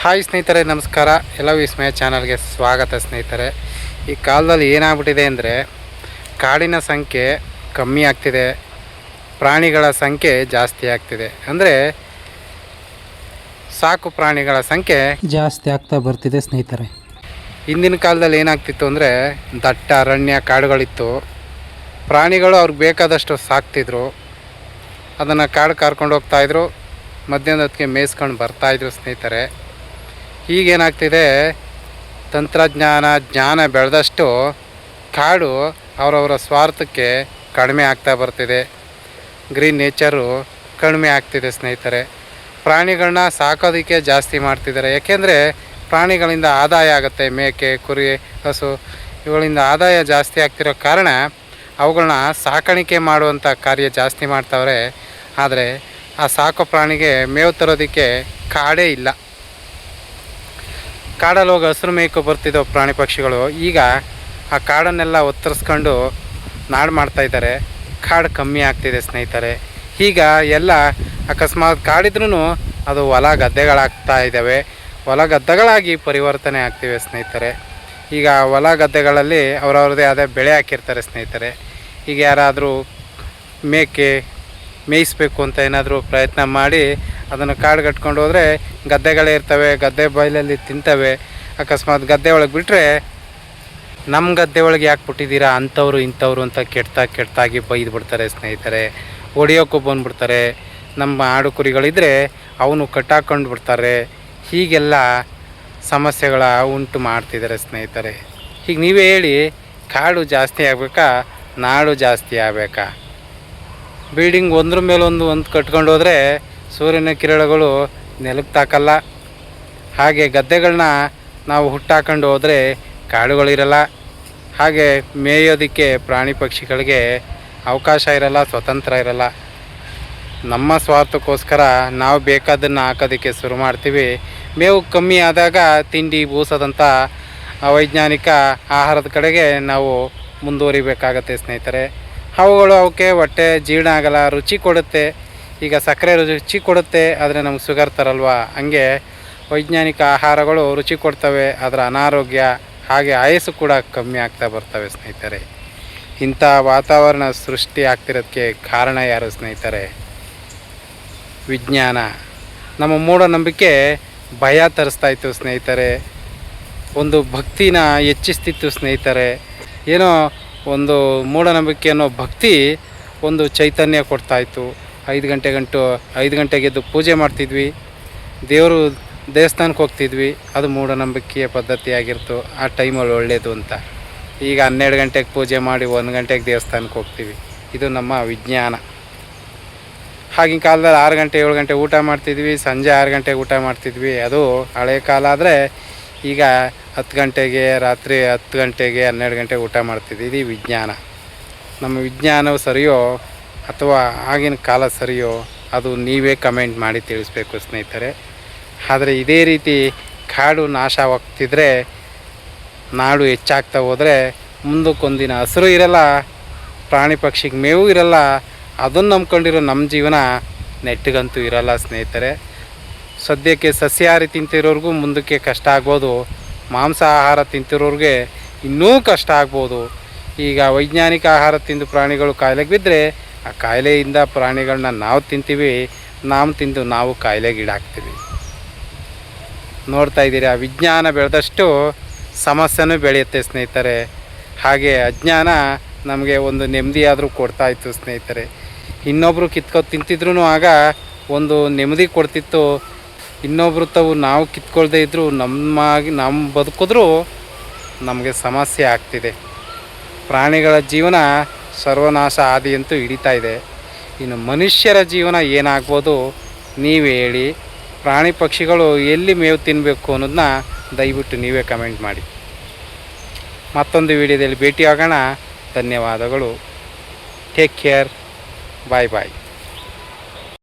Hi ಸ್ನೇಹಿತರೆ, ನಮಸ್ಕಾರ. ಎಲ್ಲ ವಿಸ್ಮಯ ಚಾನಲ್ಗೆ ಸ್ವಾಗತ ಸ್ನೇಹಿತರೆ. ಈ ಕಾಲದಲ್ಲಿ ಏನಾಗ್ಬಿಟ್ಟಿದೆ ಅಂದರೆ ಕಾಡಿನ ಸಂಖ್ಯೆ ಕಮ್ಮಿ ಆಗ್ತಿದೆ, ಪ್ರಾಣಿಗಳ ಸಂಖ್ಯೆ ಜಾಸ್ತಿ ಆಗ್ತಿದೆ. ಅಂದರೆ ಸಾಕು ಪ್ರಾಣಿಗಳ ಸಂಖ್ಯೆ ಜಾಸ್ತಿ ಆಗ್ತಾ ಬರ್ತಿದೆ ಸ್ನೇಹಿತರೆ. ಹಿಂದಿನ ಕಾಲದಲ್ಲಿ ಏನಾಗ್ತಿತ್ತು ಅಂದರೆ ದಟ್ಟ ಅರಣ್ಯ ಕಾಡುಗಳಿತ್ತು. ಪ್ರಾಣಿಗಳು ಅವ್ರಿಗೆ ಬೇಕಾದಷ್ಟು ಸಾಕ್ತಿದ್ರು, ಅದನ್ನು ಕಾಡು ಕರ್ಕೊಂಡು ಹೋಗ್ತಾಯಿದ್ರು, ಮಧ್ಯಾಹ್ನದ ಹೊತ್ತಿಗೆ ಮೇಯಿಸ್ಕೊಂಡು ಬರ್ತಾಯಿದ್ರು ಸ್ನೇಹಿತರೆ. ಈಗೇನಾಗ್ತಿದೆ, ಜ್ಞಾನ ಬೆಳೆದಷ್ಟು ಕಾಡು ಅವರವರ ಸ್ವಾರ್ಥಕ್ಕೆ ಕಡಿಮೆ ಆಗ್ತಾ ಬರ್ತಿದೆ. ಗ್ರೀನ್ ನೇಚರು ಕಡಿಮೆ ಆಗ್ತಿದೆ ಸ್ನೇಹಿತರೆ. ಪ್ರಾಣಿಗಳನ್ನ ಸಾಕೋದಕ್ಕೆ ಜಾಸ್ತಿ ಮಾಡ್ತಿದ್ದಾರೆ. ಯಾಕೆಂದರೆ ಪ್ರಾಣಿಗಳಿಂದ ಆದಾಯ ಆಗುತ್ತೆ. ಮೇಕೆ, ಕುರಿ, ಹಸು ಇವುಗಳಿಂದ ಆದಾಯ ಜಾಸ್ತಿ ಆಗ್ತಿರೋ ಕಾರಣ ಅವುಗಳನ್ನ ಸಾಕಾಣಿಕೆ ಮಾಡುವಂಥ ಕಾರ್ಯ ಜಾಸ್ತಿ ಮಾಡ್ತಾವ್ರೆ. ಆದರೆ ಆ ಸಾಕೋ ಪ್ರಾಣಿಗೆ ಮೇವು ತರೋದಕ್ಕೆ ಕಾಡೇ ಇಲ್ಲ. ಕಾಡಲ್ಲಿ ಹೋಗಿ ಹಸಿರು ಮೇಯ್ಕೊ ಬರ್ತಿದ್ದೋ ಪ್ರಾಣಿ ಪಕ್ಷಿಗಳು ಈಗ ಆ ಕಾಡನ್ನೆಲ್ಲ ಒತ್ತರಿಸ್ಕೊಂಡು ನಾಡು ಮಾಡ್ತಾಯಿದ್ದಾರೆ. ಕಾಡು ಕಮ್ಮಿ ಆಗ್ತಿದೆ ಸ್ನೇಹಿತರೆ. ಈಗ ಎಲ್ಲ ಅಕಸ್ಮಾತ್ ಕಾಡಿದ್ರೂ ಅದು ಹೊಲ ಗದ್ದೆಗಳಾಗ್ತಾ ಇದ್ದಾವೆ. ಹೊಲ ಗದ್ದೆಗಳಾಗಿ ಪರಿವರ್ತನೆ ಆಗ್ತಿವೆ ಸ್ನೇಹಿತರೆ. ಈಗ ಹೊಲ ಗದ್ದೆಗಳಲ್ಲಿ ಅವರವ್ರದ್ದೇ ಆದ ಬೆಳೆ ಹಾಕಿರ್ತಾರೆ ಸ್ನೇಹಿತರೆ. ಈಗ ಯಾರಾದರೂ ಮೇಕೆ ಮೇಯಿಸ್ಬೇಕು ಅಂತ ಏನಾದರೂ ಪ್ರಯತ್ನ ಮಾಡಿ ಅದನ್ನು ಕಾಡು ಕಟ್ಕೊಂಡು ಹೋದರೆ ಗದ್ದೆಗಳೇ ಇರ್ತವೆ, ಗದ್ದೆ ಬಯಲಲ್ಲಿ ತಿಂತವೆ. ಅಕಸ್ಮಾತ್ ಗದ್ದೆ ಒಳಗೆ ಬಿಟ್ಟರೆ ನಮ್ಮ ಗದ್ದೆ ಒಳಗೆ ಯಾಕೆ ಬಿಟ್ಟಿದ್ದೀರಾ ಅಂಥವ್ರು ಇಂಥವ್ರು ಅಂತ ಕೆಟ್ಟಾಗಿ ಬೈದು ಬಿಡ್ತಾರೆ ಸ್ನೇಹಿತರೆ. ಹೊಡಿಯೋಕ್ಕೂ ಬಂದುಬಿಡ್ತಾರೆ. ನಮ್ಮ ಆಡು ಕುರಿಗಳಿದ್ದರೆ ಅವನು ಕಟ್ಟಾಕೊಂಡು ಬಿಡ್ತಾರೆ. ಹೀಗೆಲ್ಲ ಸಮಸ್ಯೆಗಳ ಉಂಟು ಮಾಡ್ತಿದ್ದಾರೆ ಸ್ನೇಹಿತರೆ. ಈಗ ನೀವೇ ಹೇಳಿ, ಕಾಡು ಜಾಸ್ತಿ ಆಗಬೇಕಾ, ನಾಡು ಜಾಸ್ತಿ ಆಗಬೇಕಾ? ಬಿಲ್ಡಿಂಗ್ ಒಂದ್ರ ಮೇಲೊಂದು ಕಟ್ಕೊಂಡು ಹೋದರೆ ಸೂರ್ಯನ ಕಿರಣಗಳು ನೆಲಕ್ಕೆ ತಾಕಲ್ಲ. ಹಾಗೆ ಗದ್ದೆಗಳನ್ನ ನಾವು ಹುಟ್ಟಾಕೊಂಡು ಹೋದರೆ ಕಾಡುಗಳಿರಲ್ಲ. ಹಾಗೆ ಮೇಯೋದಕ್ಕೆ ಪ್ರಾಣಿ ಪಕ್ಷಿಗಳಿಗೆ ಅವಕಾಶ ಇರಲ್ಲ, ಸ್ವತಂತ್ರ ಇರಲ್ಲ. ನಮ್ಮ ಸ್ವಾರ್ಥಕ್ಕೋಸ್ಕರ ನಾವು ಬೇಕಾದನ್ನು ಹಾಕೋದಕ್ಕೆ ಶುರು ಮಾಡ್ತೀವಿ. ಮೇವು ಕಮ್ಮಿ ಆದಾಗ ತಿಂಡಿ ಬೂಸದಂಥ ಅವೈಜ್ಞಾನಿಕ ಆಹಾರದ ಕಡೆಗೆ ನಾವು ಮುಂದುವರಿಬೇಕಾಗತ್ತೆ ಸ್ನೇಹಿತರೆ. ಅವುಗಳು ಅವಕ್ಕೆ ಹೊಟ್ಟೆ ಜೀರ್ಣ ಆಗಲ್ಲ, ರುಚಿ ಕೊಡುತ್ತೆ. ಈಗ ಸಕ್ಕರೆ ರುಚಿ ಕೊಡುತ್ತೆ, ಆದರೆ ನಮ್ಗೆ ಶುಗರ್ ತರಲ್ವ. ಹಂಗೆ ವೈಜ್ಞಾನಿಕ ಆಹಾರಗಳು ರುಚಿ ಕೊಡ್ತವೆ, ಅದರ ಅನಾರೋಗ್ಯ ಹಾಗೆ ಆಯಸ್ಸು ಕೂಡ ಕಮ್ಮಿ ಆಗ್ತಾ ಬರ್ತವೆ ಸ್ನೇಹಿತರೆ. ಇಂಥ ವಾತಾವರಣ ಸೃಷ್ಟಿ ಆಗ್ತಿರೋದಕ್ಕೆ ಕಾರಣ ಯಾರು ಸ್ನೇಹಿತರೆ? ವಿಜ್ಞಾನ. ನಮ್ಮ ಮೂಢನಂಬಿಕೆ ಭಯ ತರಿಸ್ತಾಯಿತ್ತು ಸ್ನೇಹಿತರೆ. ಒಂದು ಭಕ್ತಿನ ಹೆಚ್ಚಿಸ್ತಿತ್ತು ಸ್ನೇಹಿತರೆ. ಏನೋ ಒಂದು ಮೂಢನಂಬಿಕೆ ಅನ್ನೋ ಭಕ್ತಿ ಒಂದು ಚೈತನ್ಯ ಕೊಡ್ತಾಯಿತ್ತು. 5 ಗಂಟೆಗೆ ಎದ್ದು ಪೂಜೆ ಮಾಡ್ತಿದ್ವಿ, ದೇವಸ್ಥಾನಕ್ಕೆ ಹೋಗ್ತಿದ್ವಿ. ಅದು ಮೂಢನಂಬಿಕೆಯ ಪದ್ಧತಿಯಾಗಿರ್ತು. ಆ ಟೈಮಲ್ಲಿ ಒಳ್ಳೆಯದು ಅಂತ. ಈಗ 12 ಗಂಟೆಗೆ ಪೂಜೆ ಮಾಡಿ 1 ಗಂಟೆಗೆ ದೇವಸ್ಥಾನಕ್ಕೆ ಹೋಗ್ತೀವಿ. ಇದು ನಮ್ಮ ವಿಜ್ಞಾನ. ಆಗಿನ ಕಾಲದಲ್ಲಿ 6 ಗಂಟೆ 7 ಗಂಟೆ ಊಟ ಮಾಡ್ತಿದ್ವಿ, ಸಂಜೆ 6 ಗಂಟೆಗೆ ಊಟ ಮಾಡ್ತಿದ್ವಿ. ಅದು ಹಳೆ ಕಾಲ. ಆದರೆ ಈಗ 10 ಗಂಟೆಗೆ, ರಾತ್ರಿ 10 ಗಂಟೆಗೆ 12 ಗಂಟೆಗೆ ಊಟ ಮಾಡ್ತಿದ್ವಿ. ಇದು ವಿಜ್ಞಾನ. ನಮ್ಮ ವಿಜ್ಞಾನವು ಸರಿಯೋ ಅಥವಾ ಆಗಿನ ಕಾಲ ಸರಿಯೋ ಅದು ನೀವೇ ಕಮೆಂಟ್ ಮಾಡಿ ತಿಳಿಸ್ಬೇಕು ಸ್ನೇಹಿತರೆ. ಆದರೆ ಇದೇ ರೀತಿ ಕಾಡು ನಾಶವಾಗ್ತಿದ್ರೆ, ನಾಡು ಹೆಚ್ಚಾಗ್ತಾ ಹೋದರೆ ಮುಂದಕ್ಕೊಂದಿನ ಹಸಿರು ಇರಲ್ಲ, ಪ್ರಾಣಿ ಪಕ್ಷಿಗೆ ಮೇವು ಇರಲ್ಲ. ಅದನ್ನು ನಂಬ್ಕೊಂಡಿರೋ ನಮ್ಮ ಜೀವನ ನೆಟ್ಟಿಗಂತೂ ಇರಲ್ಲ ಸ್ನೇಹಿತರೆ. ಸದ್ಯಕ್ಕೆ ಸಸ್ಯಾಹಾರಿ ತಿಂತಿರೋರಿಗೂ ಮುಂದಕ್ಕೆ ಕಷ್ಟ ಆಗ್ಬೋದು, ಮಾಂಸ ಆಹಾರ ತಿಂತಿರೋರಿಗೆ ಇನ್ನೂ ಕಷ್ಟ ಆಗ್ಬೋದು. ಈಗ ವೈಜ್ಞಾನಿಕ ಆಹಾರ ತಿಂದು ಪ್ರಾಣಿಗಳು ಕಾಯಿಲೆಗೆ ಬಿದ್ದರೆ ಆ ಕಾಯಿಲೆಯಿಂದ ಪ್ರಾಣಿಗಳನ್ನ ನಾವು ತಿಂತೀವಿ, ನಾವು ತಿಂದು ನಾವು ಕಾಯಿಲೆಗೀಡಾಗ್ತೀವಿ. ನೋಡ್ತಾ ಇದ್ದೀರಾ, ವಿಜ್ಞಾನ ಬೆಳೆದಷ್ಟು ಸಮಸ್ಯೆನೂ ಬೆಳೆಯುತ್ತೆ ಸ್ನೇಹಿತರೆ. ಹಾಗೆ ಅಜ್ಞಾನ ನಮಗೆ ಒಂದು ನೆಮ್ಮದಿಯಾದರೂ ಕೊಡ್ತಾಯಿತ್ತು ಸ್ನೇಹಿತರೆ. ಇನ್ನೊಬ್ಬರು ತಿಂತಿದ್ರು ಆಗ ಒಂದು ನೆಮ್ಮದಿ ಕೊಡ್ತಿತ್ತು. ಇನ್ನೊಬ್ಬರು ನಾವು ಕಿತ್ಕೊಳ್ದೇ ಇದ್ದರೂ ನಮ್ಮ ಬದುಕಿದ್ರೂ ನಮಗೆ ಸಮಸ್ಯೆ ಆಗ್ತಿದೆ. ಪ್ರಾಣಿಗಳ ಜೀವನ ಸರ್ವನಾಶ ಆದಿಯಂತೂ ಹಿಡಿತಾ ಇದೆ. ಇನ್ನು ಮನುಷ್ಯರ ಜೀವನ ಏನಾಗ್ಬೋದು ನೀವೇ ಹೇಳಿ. ಪ್ರಾಣಿ ಪಕ್ಷಿಗಳು ಎಲ್ಲಿ ಮೇವು ತಿನ್ನಬೇಕು ಅನ್ನೋದನ್ನ ದಯವಿಟ್ಟು ನೀವೇ ಕಮೆಂಟ್ ಮಾಡಿ. ಮತ್ತೊಂದು ವಿಡಿಯೋದಲ್ಲಿ ಭೇಟಿಯಾಗೋಣ. ಧನ್ಯವಾದಗಳು. Take care. ಬಾಯ್ ಬಾಯ್.